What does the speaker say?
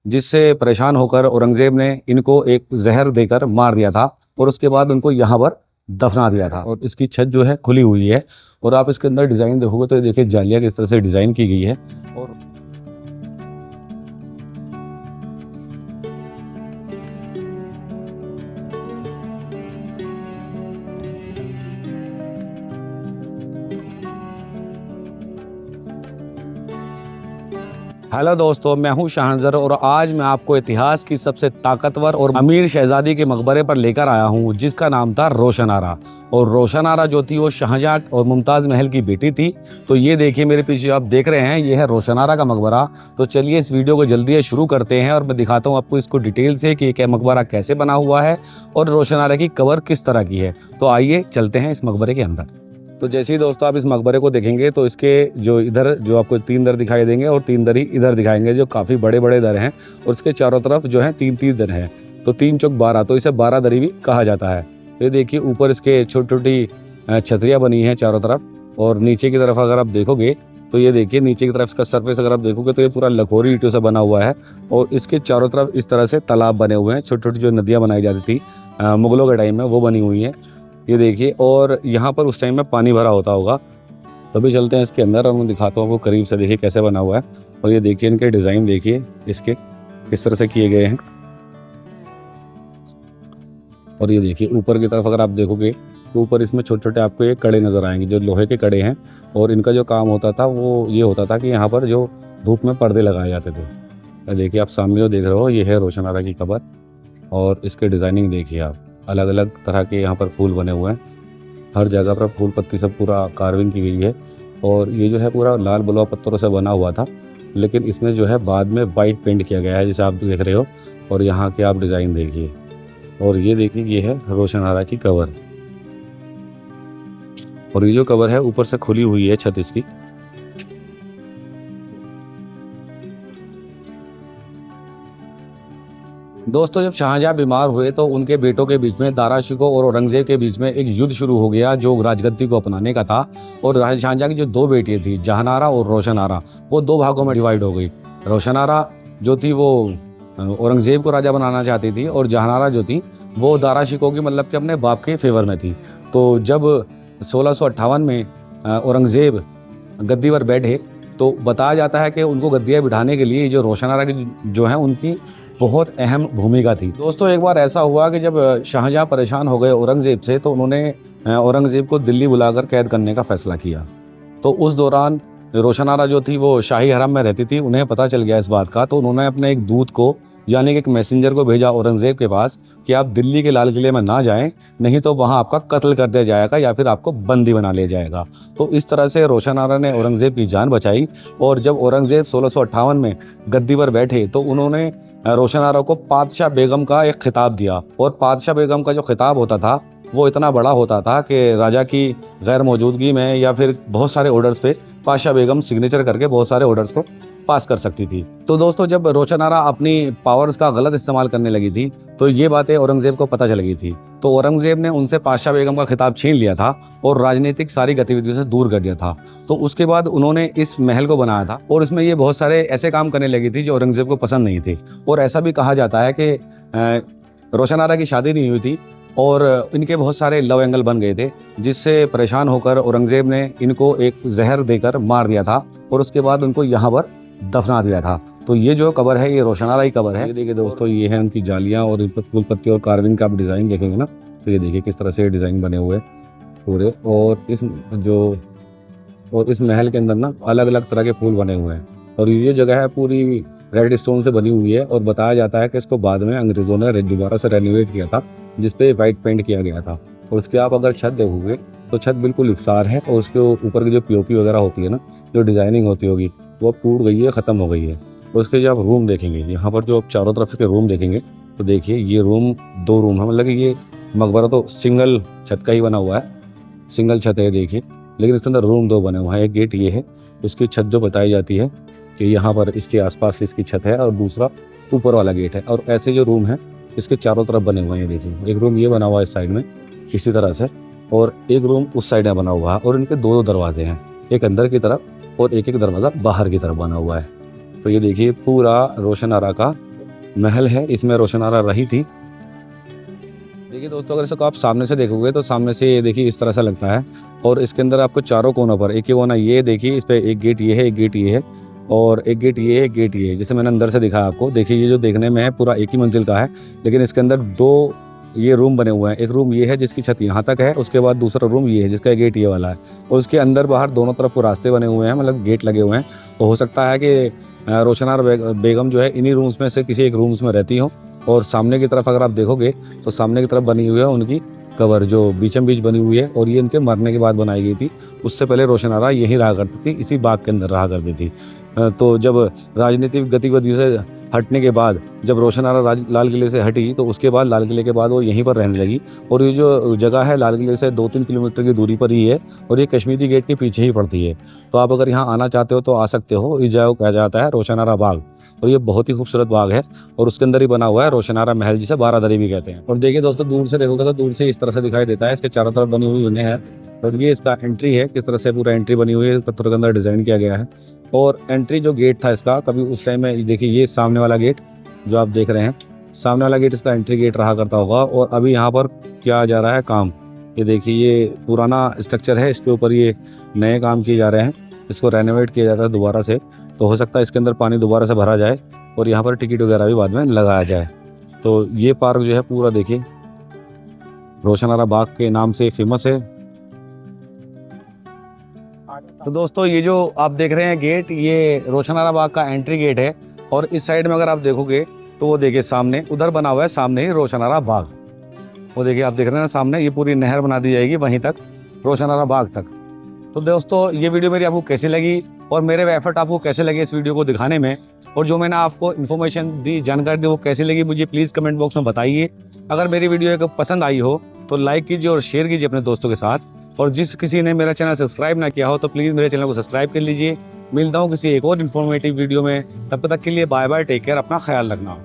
जिससे परेशान होकर औरंगज़ेब ने इनको एक ज़हर देकर मार दिया था और उसके बाद उनको यहाँ पर दफना दिया था। और इसकी छत जो है खुली हुई है और आप इसके अंदर डिज़ाइन देखोगे तो ये देखिए जालियाँ किस तरह से डिज़ाइन की गई है। और हेलो दोस्तों, मैं हूं शाहनजर और आज मैं आपको इतिहास की सबसे ताकतवर और अमीर शहजादी के मकबरे पर लेकर आया हूं, जिसका नाम था रोशन आरा। और रोशन आरा जो थी वो शाहजहां और मुमताज़ महल की बेटी थी। तो ये देखिए मेरे पीछे आप देख रहे हैं, ये है रोशन आरा का मकबरा। तो चलिए इस वीडियो को जल्दी शुरू करते हैं और मैं दिखाता हूँ आपको इसको डिटेल से कि ये मकबरा कैसे बना हुआ है और रोशन आरा की कबर किस तरह की है। तो आइए चलते हैं इस मकबरे के अंदर। तो जैसे ही दोस्तों आप इस मकबरे को देखेंगे तो इसके जो इधर जो आपको 3 दर दिखाई देंगे और 3 दर ही इधर दिखाएंगे, जो काफ़ी बड़े बड़े दर हैं। और इसके चारों तरफ जो है 3-3 दर हैं, तो 3 चौक 12, तो इसे 12 दरी भी कहा जाता है। ये देखिए ऊपर इसके छोटी छोटी छतरियाँ बनी हैं चारों तरफ। और नीचे की तरफ अगर आप देखोगे तो ये देखिए नीचे की तरफ इसका सरफेस अगर आप देखोगे तो ये पूरा लखोरी ईंटों से बना हुआ है। और इसके चारों तरफ इस तरह से तालाब बने हुए हैं, छोटी छोटी जो नदियाँ बनाई जाती थी मुगलों के टाइम में, वो बनी हुई हैं। ये देखिए, और यहाँ पर उस टाइम में पानी भरा होता होगा। तभी चलते हैं इसके अंदर और मैं दिखाता हूँ आपको करीब से, देखिए कैसे बना हुआ है। और ये देखिए इनके डिज़ाइन देखिए इसके किस तरह से किए गए हैं। और ये देखिए ऊपर की तरफ अगर आप देखोगे तो ऊपर इसमें छोटे छोटे आपको ये कड़े नज़र आएंगे, जो लोहे के कड़े हैं। और इनका जो काम होता था वो ये होता था कि यहाँ पर जो धूप में पर्दे लगाए जाते थे। देखिए आप सामने जो देख रहे हो ये है रोशन आरा की कबर। और इसके डिज़ाइनिंग देखिए आप, अलग अलग तरह के यहाँ पर फूल बने हुए हैं। हर जगह पर फूल पत्ती सब पूरा कार्विंग की गई है। और ये जो है पूरा लाल बलुआ पत्थरों से बना हुआ था, लेकिन इसमें जो है बाद में वाइट पेंट किया गया है, जैसे आप देख रहे हो। और यहाँ के आप डिज़ाइन देखिए। और ये देखिए ये है रोशन आरा की कबर। और ये जो कबर है ऊपर से खुली हुई है छत इसकी। दोस्तों जब शाहजहां बीमार हुए तो उनके बेटों के बीच में, दारा शिकोह और औरंगजेब के बीच में एक युद्ध शुरू हो गया जो राजगद्दी को अपनाने का था। और शाहजहां की जो 2 बेटियां थी, जहान आरा और रोशन आरा, वो 2 भागों में डिवाइड हो गई। रोशन आरा जो थी वो औरंगजेब को राजा बनाना चाहती थी, और जहान आरा जो थी वो दारा शिकोह की, मतलब कि अपने बाप के फेवर में थी। तो जब 1658 में औरंगजेब गद्दी पर बैठे तो बताया जाता है कि उनको गद्दियाँ बिठाने के लिए जो रोशन आरा की जो है उनकी बहुत अहम भूमिका थी। दोस्तों एक बार ऐसा हुआ कि जब शाहजहां परेशान हो गए औरंगजेब से, तो उन्होंने औरंगजेब को दिल्ली बुलाकर कैद करने का फैसला किया। तो उस दौरान रोशन आरा जो थी वो शाही हरम में रहती थी, उन्हें पता चल गया इस बात का। तो उन्होंने अपने एक दूत को, यानी कि एक मैसेंजर को भेजा औरंगजेब के पास कि आप दिल्ली के लाल किले में ना जाएं, नहीं तो वहां आपका कत्ल कर दिया जाएगा या फिर आपको बंदी बना लिया जाएगा। तो इस तरह से रोशन आरा ने औरंगजेब की जान बचाई। और जब औरंगजेब 1658 में गद्दी पर बैठे तो उन्होंने रोशन आरा को पातशाह बेगम का एक खिताब दिया। और पातशाह बेगम का जो खिताब होता था वो इतना बड़ा होता था कि राजा की गैर मौजूदगी में या फिर बहुत सारे ऑर्डर्स पे पातशाह बेगम सिग्नेचर करके बहुत सारे ऑर्डर्स को पास कर सकती थी। तो दोस्तों जब रोशन आरा अपनी पावर्स का गलत इस्तेमाल करने लगी थी तो ये बातें औरंगजेब को पता चल गई थी। तो औरंगजेब ने उनसे पातशाह बेगम का खिताब छीन लिया था और राजनीतिक सारी गतिविधियों से दूर कर दिया था। तो उसके बाद उन्होंने इस महल को बनाया था और इसमें ये बहुत सारे ऐसे काम करने लगी थी जो औरंगजेब को पसंद नहीं थे। और ऐसा भी कहा जाता है कि रोशन आरा की शादी नहीं हुई थी और इनके बहुत सारे लव एंगल बन गए थे, जिससे परेशान होकर औरंगजेब ने इनको एक जहर देकर मार दिया था और उसके बाद उनको यहाँ पर दफना दिया था। तो ये जो कबर है ये रोशन आरा की कबर है। ये देखिए दोस्तों ये है उनकी जालियाँ और इन पर फूल पत्ती और कार्विंग का आप डिज़ाइन देखेंगे ना, तो ये देखिए किस तरह से डिज़ाइन बने हुए पूरे। और इस महल के अंदर ना अलग अलग तरह के फूल बने हुए हैं। और ये जगह है पूरी रेड स्टोन से बनी हुई है और बताया जाता है कि इसको बाद में अंग्रेज़ों ने दोबारा से रेनोवेट किया था, जिसपे वाइट पेंट किया गया था। और उसके आप अगर छत देखोगे तो छत बिल्कुल इकसार है और उसके ऊपर की जो पीओपी वगैरह होती है ना, जो डिज़ाइनिंग होती होगी, वो टूट गई है, ख़त्म हो गई है। और उसके जो आप रूम देखेंगे, यहाँ पर जो आप चारों तरफ के रूम देखेंगे तो देखिए ये रूम 2 रूम है, मतलब कि ये मकबरा तो सिंगल छत का ही बना हुआ है, सिंगल छत है देखिए, लेकिन इसके अंदर रूम 2 बने हुए हैं। एक गेट ये है, इसकी छत जो बताई जाती है कि यहाँ पर इसके आसपास इसकी छत है और दूसरा ऊपर वाला गेट है। और ऐसे जो रूम है इसके चारों तरफ बने हुए हैं। देखिए एक रूम ये बना हुआ है इस साइड में इसी तरह से, और एक रूम उस साइड में बना हुआ है। और इनके 2 दरवाजे हैं, एक अंदर की तरफ और एक दरवाज़ा बाहर की तरफ बना हुआ है। तो ये देखिए पूरा रोशन आरा का महल है, इसमें रोशन आरा रही थी। देखिए दोस्तों, अगर इसको आप सामने से देखोगे तो सामने से ये देखिए इस तरह से लगता है। और इसके अंदर आपको चारों कोनों पर, एक ही कोना ये देखिए, इस पे एक गेट ये है, एक गेट ये है, और एक गेट ये है, एक गेट ये है। जैसे मैंने अंदर से दिखाया आपको, देखिए ये जो देखने में है पूरा एक ही मंजिल का है, लेकिन इसके अंदर दो ये रूम बने हुए हैं। एक रूम ये है जिसकी छत यहाँ तक है, उसके बाद दूसरा रूम ये है जिसका गेट ये वाला है, और उसके अंदर बाहर दोनों तरफ रास्ते बने हुए हैं, मतलब गेट लगे हुए हैं। तो हो सकता है कि रोशनार बेगम जो है इन्हीं रूम्स में से किसी एक रूम्स में रहती हो। और सामने की तरफ अगर आप देखोगे तो सामने की तरफ बनी हुई है उनकी कबर, जो बीचम बीच बनी हुई है, और ये इनके मरने के बाद बनाई गई थी। उससे पहले रोशन आरा यहीं रहा करती थी, इसी बाग के अंदर रहा करती थी। तो जब राजनीतिक गतिविधियों से हटने के बाद, जब रोशन आरा लाल किले से हटी, तो उसके बाद लाल किले के बाद वो यहीं पर रहने लगी। और ये जो जगह है लाल किले से 2-3 किलोमीटर की दूरी पर ही है, और ये कश्मीरी गेट के पीछे ही पड़ती है। तो आप अगर यहाँ आना चाहते हो तो आ सकते हो। इस जगह को कहा जाता है रोशन आरा बाग, और ये बहुत ही खूबसूरत बाग है, और उसके अंदर ही बना हुआ है रोशन आरा महल, जिसे बारादरी भी कहते हैं। और देखिए दोस्तों, दूर से देखोगे तो दूर से इस तरह से दिखाई देता है, इसके चारों तरफ बनी हुई बने हैं। और ये इसका एंट्री है, किस तरह से पूरा एंट्री बनी हुई है, पत्थरों के अंदर डिजाइन किया गया है। और एंट्री जो गेट था इसका, कभी उस टाइम में देखिए ये सामने वाला गेट जो आप देख रहे हैं, सामने वाला गेट इसका एंट्री गेट रहा करता होगा। और अभी यहाँ पर किया जा रहा है काम। ये देखिए ये पुराना स्ट्रक्चर है, इसके ऊपर ये नए काम किए जा रहे हैं, इसको रेनोवेट किया जाता है दोबारा से। तो हो सकता है इसके अंदर पानी दोबारा से भरा जाए, और यहाँ पर टिकट वगैरह भी बाद में लगाया जाए। तो ये पार्क जो है पूरा देखिए रोशन आरा बाग के नाम से फेमस है। तो दोस्तों, ये जो आप देख रहे हैं गेट, ये रोशन आरा बाग का एंट्री गेट है। और इस साइड में अगर आप देखोगे तो वो देखिए सामने उधर बना हुआ है, सामने ही रोशन आरा बाग। वो देखिए आप देख रहे हैं ना सामने, ये पूरी नहर बना दी जाएगी वहीं तक, रोशन आरा बाग तक। तो दोस्तों, ये वीडियो मेरी आपको कैसी लगी, और मेरे एफर्ट आपको कैसे लगे इस वीडियो को दिखाने में, और जो मैंने आपको इन्फॉर्मेशन दी, जानकारी दी, वो कैसी लगी मुझे प्लीज़ कमेंट बॉक्स में बताइए। अगर मेरी वीडियो पसंद आई हो तो लाइक कीजिए और शेयर कीजिए अपने दोस्तों के साथ। और जिस किसी ने मेरा चैनल सब्सक्राइब ना किया हो तो प्लीज़ मेरे चैनल को सब्सक्राइब कर लीजिए। मिलता हूँ किसी एक और इन्फॉर्मेटिव वीडियो में, तब तक के लिए बाय बाय, टेक केयर, अपना ख्याल रखना।